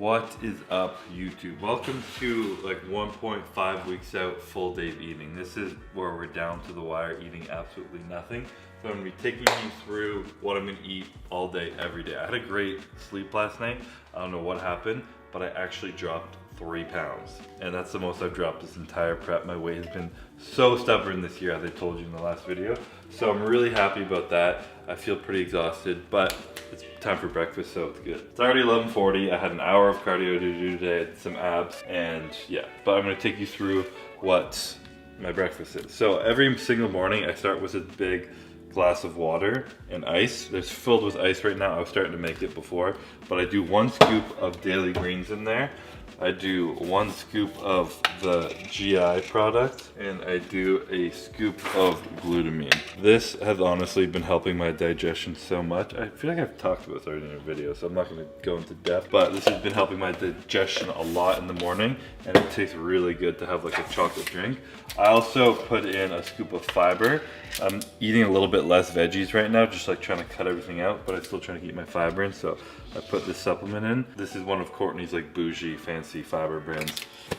What is up, YouTube? Welcome to like 1.5 weeks out full day of eating. This is where we're down to the wire eating absolutely nothing. So I'm gonna be taking you through what I'm gonna eat all day, every day. I had a great sleep last night. I don't know what happened, but I actually dropped 3 pounds. And that's the most I've dropped this entire prep. My weight has been so stubborn this year, as I told you in the last video. So I'm really happy about that. I feel pretty exhausted, but it's time for breakfast, so it's good. It's already 11:40. I had an hour of cardio to do today, I did some abs, and yeah. But I'm gonna take you through what my breakfast is. So every single morning, I start with a big glass of water and ice. It's filled with ice right now. I was starting to make it before, but I do 1 scoop of daily greens in there. I do 1 scoop of the GI product, and I do a scoop of glutamine. This has honestly been helping my digestion so much. I feel like I've talked about this already in a video, so I'm not gonna go into depth, but this has been helping my digestion a lot in the morning, and it tastes really good to have like a chocolate drink. I also put in a scoop of fiber. I'm eating a little bit less veggies right now, just like trying to cut everything out, but I'm still trying to keep my fiber in, so I put this supplement in. This is one of Courtney's like bougie, fancy fiber brands.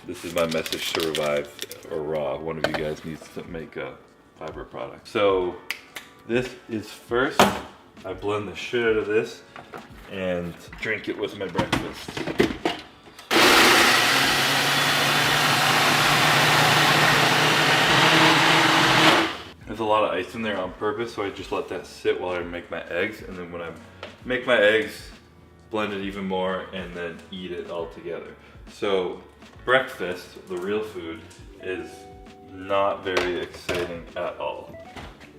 This is my message to Revive or Raw. One of you guys needs to make a fiber product. So this is first, I blend the shit out of this and drink it with my breakfast. There's a lot of ice in there on purpose, so I just let that sit while I make my eggs, and then when I make my eggs, blend it even more, and then eat it all together. So breakfast, the real food, is not very exciting at all.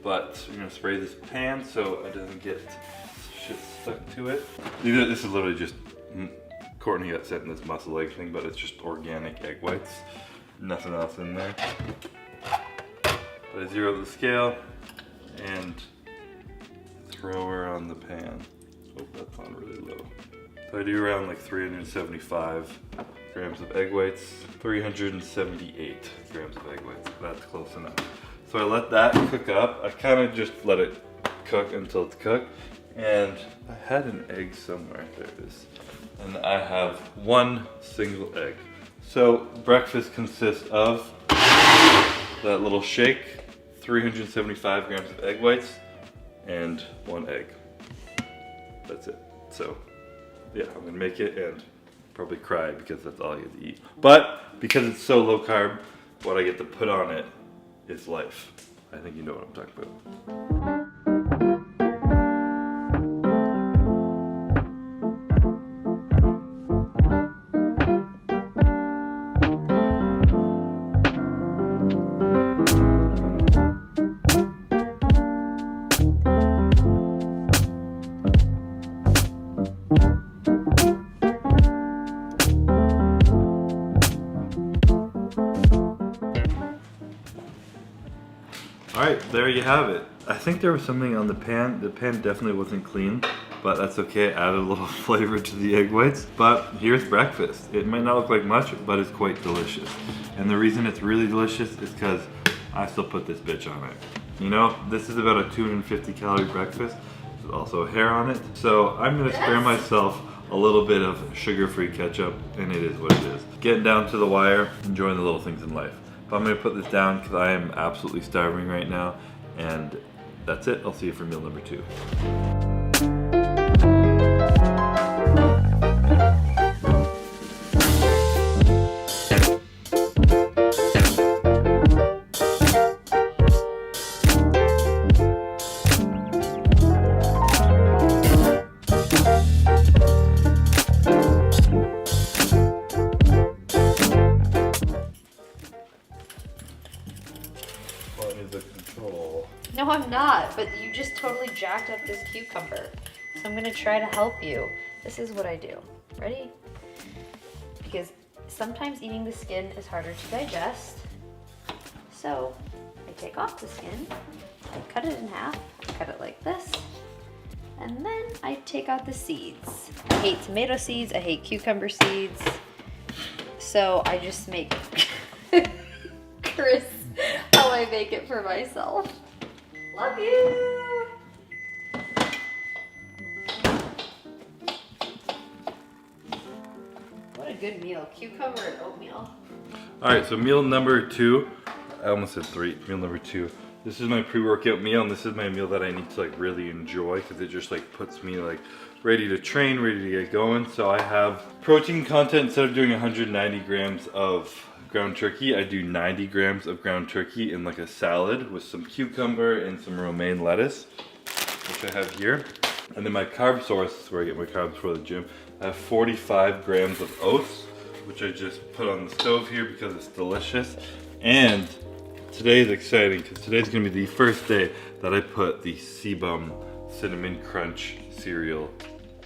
But I'm gonna spray this pan so it doesn't get shit stuck to it. This is literally just Courtney got sent in this muscle egg thing, but it's just organic egg whites. Nothing else in there. But I zero the scale and throw her on the pan. Oh, that's on really low. So I do around like 375 grams of egg whites, 378 grams of egg whites. That's close enough. So I let that cook up. I kind of just let it cook until it's cooked. And I had an egg somewhere. There it is. And I have 1 single egg. So breakfast consists of that little shake, 375 grams of egg whites, and 1 egg. That's it. So yeah, I'm gonna make it and probably cry because that's all I get to eat. But because it's so low carb, what I get to put on it is life. I think you know what I'm talking about. Alright, there you have it. I think there was something on the pan. The pan definitely wasn't clean, but that's okay. I added a little flavor to the egg whites. But here's breakfast. It might not look like much, but it's quite delicious. And the reason it's really delicious is because I still put this bitch on it. You know, this is about a 250 calorie breakfast. There's also hair on it. So I'm gonna spare myself a little bit of sugar-free ketchup, and it is what it is. Getting down to the wire, enjoying the little things in life. But I'm gonna put this down because I am absolutely starving right now, and that's it. I'll see you for meal number 2. No, I'm not, but you just totally jacked up this cucumber. So I'm gonna try to help you. This is what I do. Ready? Because sometimes eating the skin is harder to digest. So I take off the skin, I cut it in half, cut it like this, and then I take out the seeds. I hate tomato seeds, I hate cucumber seeds. So I just make Chris how I make it for myself. Love you! good meal. Cucumber and oatmeal. All right, so meal number 2. I almost said 3. Meal number 2. This is my pre-workout meal, and this is my meal that I need to like really enjoy because it just like puts me like ready to train, ready to get going. So I have protein content. Instead of doing 190 grams of ground turkey, I do 90 grams of ground turkey in like a salad with some cucumber and some romaine lettuce, which I have here. And then my carb source, where I get my carbs for the gym, I have 45 grams of oats, which I just put on the stove here because it's delicious. And today is exciting because today's gonna be the first day that I put the Sebum Cinnamon Crunch cereal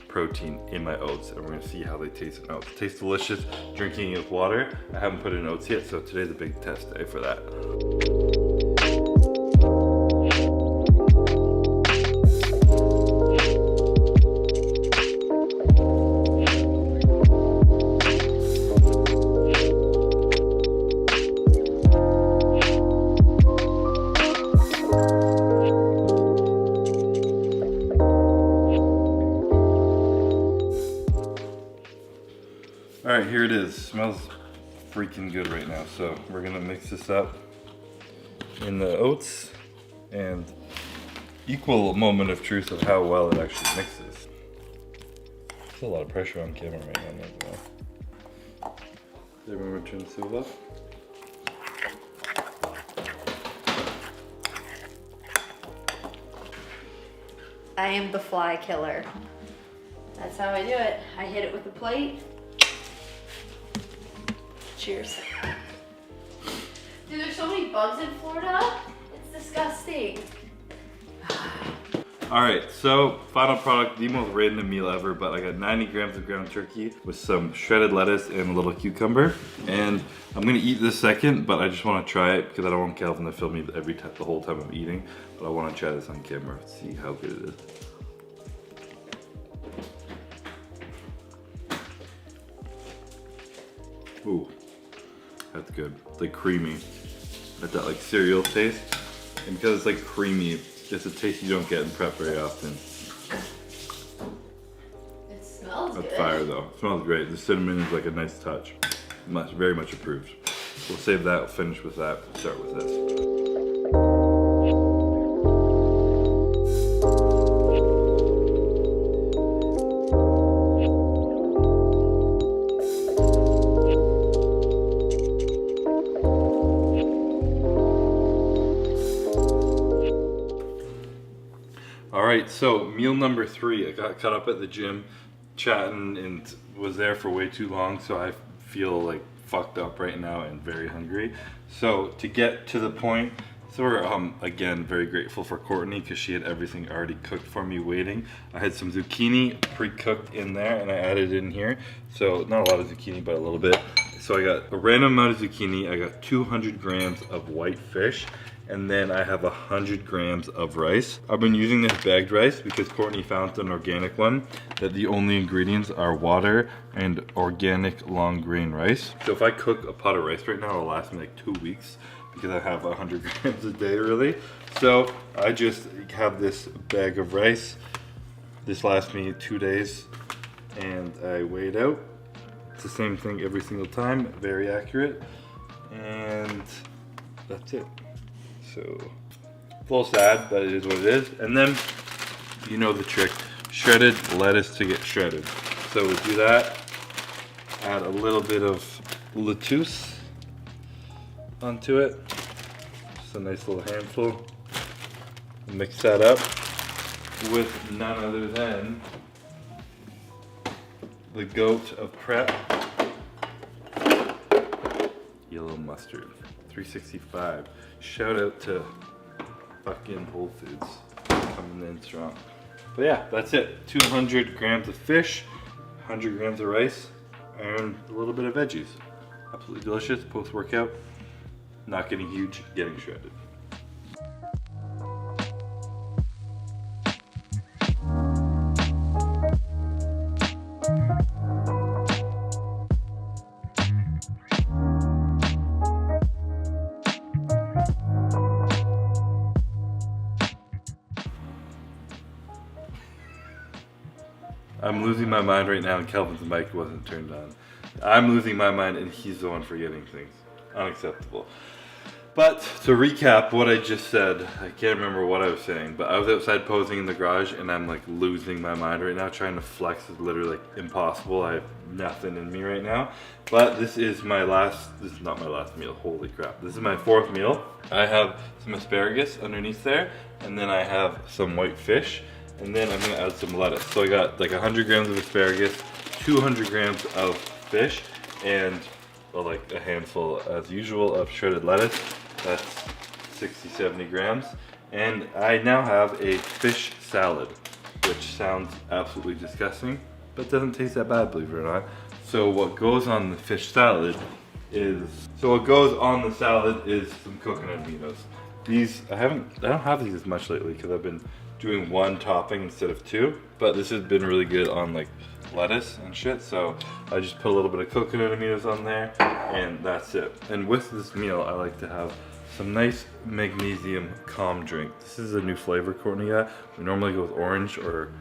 protein in my oats, and we're gonna see how they taste in oats. It tastes delicious drinking it with water. I haven't put it in oats yet, so today's a big test day for that. All right, here it is. Smells freaking good right now. So we're gonna mix this up in the oats, and equal moment of truth of how well it actually mixes. There's a lot of pressure on camera right now as well. Did everyone turn the stove up? I am the fly killer. That's how I do it. I hit it with a plate. Cheers. Dude, there's so many bugs in Florida. It's disgusting. All right, so final product, the most random meal ever, but I got 90 grams of ground turkey with some shredded lettuce and a little cucumber. And I'm gonna eat this second, but I just wanna try it because I don't want Calvin to film me every time, the whole time I'm eating. But I wanna try this on camera, see how good it is. Ooh, that's good. It's like creamy. Got that like cereal taste. And because it's like creamy, it's a taste you don't get in prep very often. It smells good. That's fire though. It smells great. The cinnamon is like a nice touch. Very much approved. We'll save that, we'll finish with that, start with this. All right, so meal number 3, I got caught up at the gym chatting and was there for way too long, so I feel like fucked up right now and very hungry. So to get to the point, so we're again very grateful for Courtney because she had everything already cooked for me waiting. I had some zucchini pre-cooked in there and I added in here. So not a lot of zucchini, but a little bit. So I got a random amount of zucchini, I got 200 grams of white fish, and then I have 100 grams of rice. I've been using this bagged rice because Courtney found an organic one that the only ingredients are water and organic long grain rice. So if I cook a pot of rice right now, it'll last me like 2 weeks because I have 100 grams a day really. So I just have this bag of rice. This lasts me 2 days and I weigh it out. It's the same thing every single time, very accurate. And that's it. So, a little sad, but it is what it is. And then, you know the trick, shredded lettuce to get shredded. So we do that, add a little bit of lettuce onto it. Just a nice little handful. Mix that up with none other than the goat of prep, yellow mustard. 365. Shout out to fucking Whole Foods coming in strong. But yeah, that's it. 200 grams of fish, 100 grams of rice, and a little bit of veggies. Absolutely delicious post-workout. Not getting huge, getting shredded. I'm losing my mind right now and Kelvin's mic wasn't turned on. I'm losing my mind and he's the one forgetting things. Unacceptable. But to recap what I just said, I can't remember what I was saying, but I was outside posing in the garage and I'm like losing my mind right now. Trying to flex is literally like impossible. I have nothing in me right now. But this is not my last meal, holy crap. This is my 4th meal. I have some asparagus underneath there, and then I have some white fish, and then I'm gonna add some lettuce. So I got like 100 grams of asparagus, 200 grams of fish, and well, like a handful as usual of shredded lettuce. That's 60-70 grams. And I now have a fish salad, which sounds absolutely disgusting, but doesn't taste that bad, believe it or not. So what goes on the fish salad is, some coconut aminos. These, I don't have these as much lately because I've been doing 1 topping instead of 2, but this has been really good on like lettuce and shit. So I just put a little bit of coconut aminos on there and that's it. And with this meal, I like to have some nice magnesium calm drink. This is a new flavor Courtney got. We normally go with orange or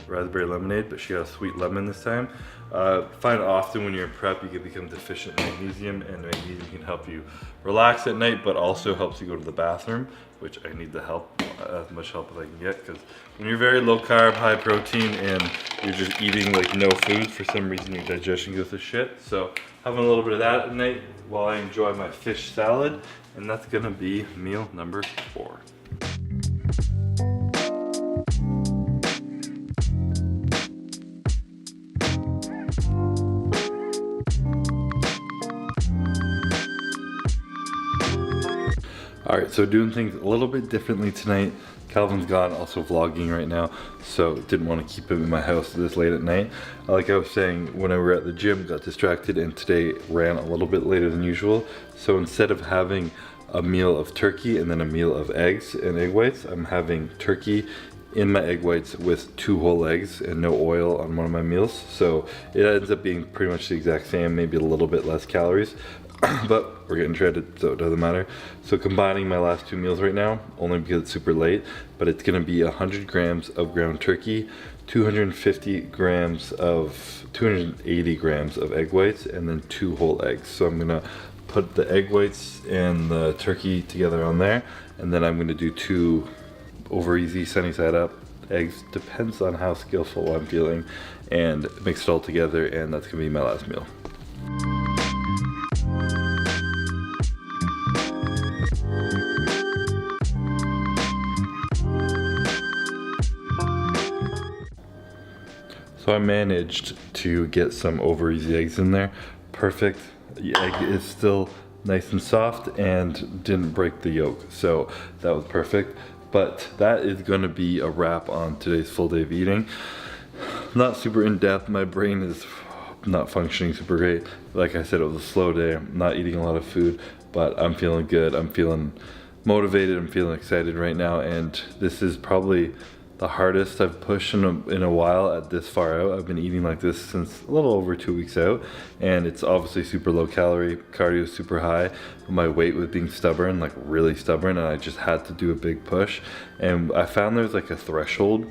raspberry lemonade, but she got a sweet lemon this time. Find often when you're in prep, you can become deficient in magnesium, and magnesium can help you relax at night, but also helps you go to the bathroom, which I need the help, as much help as I can get, because when you're very low carb, high protein, and you're just eating like no food, for some reason your digestion goes to shit. So having a little bit of that at night while I enjoy my fish salad, and that's gonna be meal number 4. Alright, so doing things a little bit differently tonight. Calvin's gone, also vlogging right now, so didn't want to keep him in my house this late at night. Like I was saying, when I were at the gym, got distracted, and today ran a little bit later than usual. So instead of having a meal of turkey and then a meal of eggs and egg whites, I'm having turkey in my egg whites with 2 whole eggs and no oil on one of my meals. So it ends up being pretty much the exact same, maybe a little bit less calories. But we're getting shredded, so it doesn't matter. So combining my last 2 meals right now, only because it's super late, but it's gonna be 100 grams of ground turkey, 280 grams of egg whites, and then 2 whole eggs. So I'm gonna put the egg whites and the turkey together on there, and then I'm gonna do 2 over easy sunny side up eggs, depends on how skillful I'm feeling, and mix it all together, and that's gonna be my last meal. So I managed to get some over easy eggs in there. Perfect. The egg is still nice and soft and didn't break the yolk, so that was perfect. But that is going to be a wrap on today's full day of eating. Not super in depth. My brain is not functioning super great. Like I said, it was a slow day. I'm not eating a lot of food, but I'm feeling good. I'm feeling motivated. I'm feeling excited right now, and this is probably the hardest I've pushed in a while at this far out. I've been eating like this since a little over 2 weeks out, and it's obviously super low calorie, cardio is super high, but my weight was being stubborn, like really stubborn, and I just had to do a big push. And I found there's like a threshold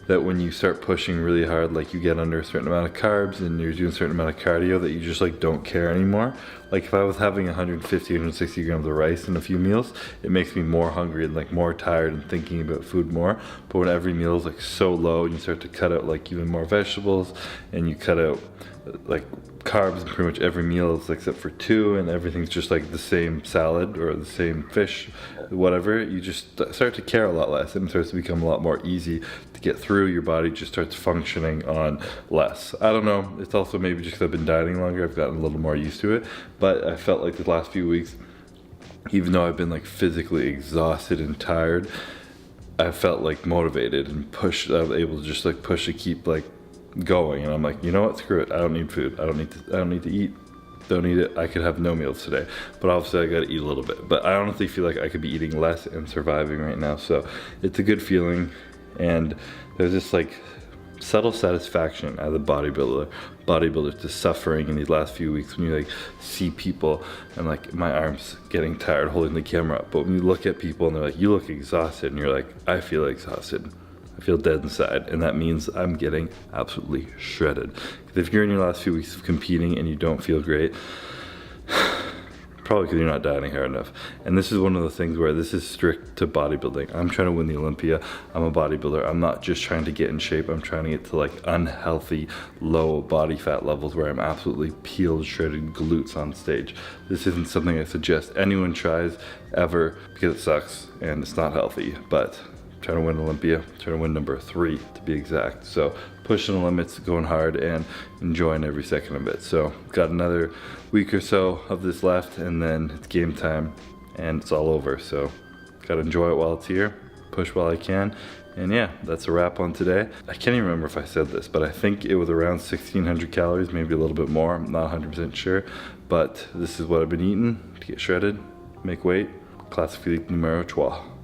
that when you start pushing really hard, like you get under a certain amount of carbs and you're doing a certain amount of cardio, that you just like don't care anymore. Like if I was having 150, 160 grams of rice in a few meals, it makes me more hungry and like more tired and thinking about food more. But when every meal is like so low and you start to cut out like even more vegetables, and you cut out like carbs in pretty much every meal except for 2, and everything's just like the same salad or the same fish, whatever, you just start to care a lot less, and it starts to become a lot more easy to get through. Your body just starts functioning on less. I don't know, it's also maybe just because I've been dieting longer, I've gotten a little more used to it, but I felt like the last few weeks, even though I've been like physically exhausted and tired, I felt like motivated and pushed. I was able to just like push to keep like going, and I'm like, you know what, screw it, I don't need food, I don't need to eat, don't need it, I could have no meals today. But obviously I gotta eat a little bit, but I honestly feel like I could be eating less and surviving right now. So it's a good feeling, and there's this like subtle satisfaction as a bodybuilder to suffering in these last few weeks, when you like see people and like my arms getting tired holding the camera up, but when you look at people and they're like, you look exhausted, and you're like, I feel exhausted, I feel dead inside, and that means I'm getting absolutely shredded. If you're in your last few weeks of competing and you don't feel great, probably because you're not dieting hard enough. And this is one of the things where this is strict to bodybuilding. I'm trying to win the Olympia. I'm a bodybuilder. I'm not just trying to get in shape. I'm trying to get to like unhealthy, low body fat levels where I'm absolutely peeled, shredded glutes on stage. This isn't something I suggest anyone tries ever because it sucks and it's not healthy. But I'm trying to win Olympia, trying to win number 3 to be exact. So pushing the limits, going hard, and enjoying every second of it. So got another week or so of this left, and then it's game time, and it's all over. So gotta enjoy it while it's here, push while I can, and yeah, that's a wrap on today. I can't even remember if I said this, but I think it was around 1,600 calories, maybe a little bit more. I'm not 100% sure, but this is what I've been eating to get shredded, make weight. Classic physique numero 3.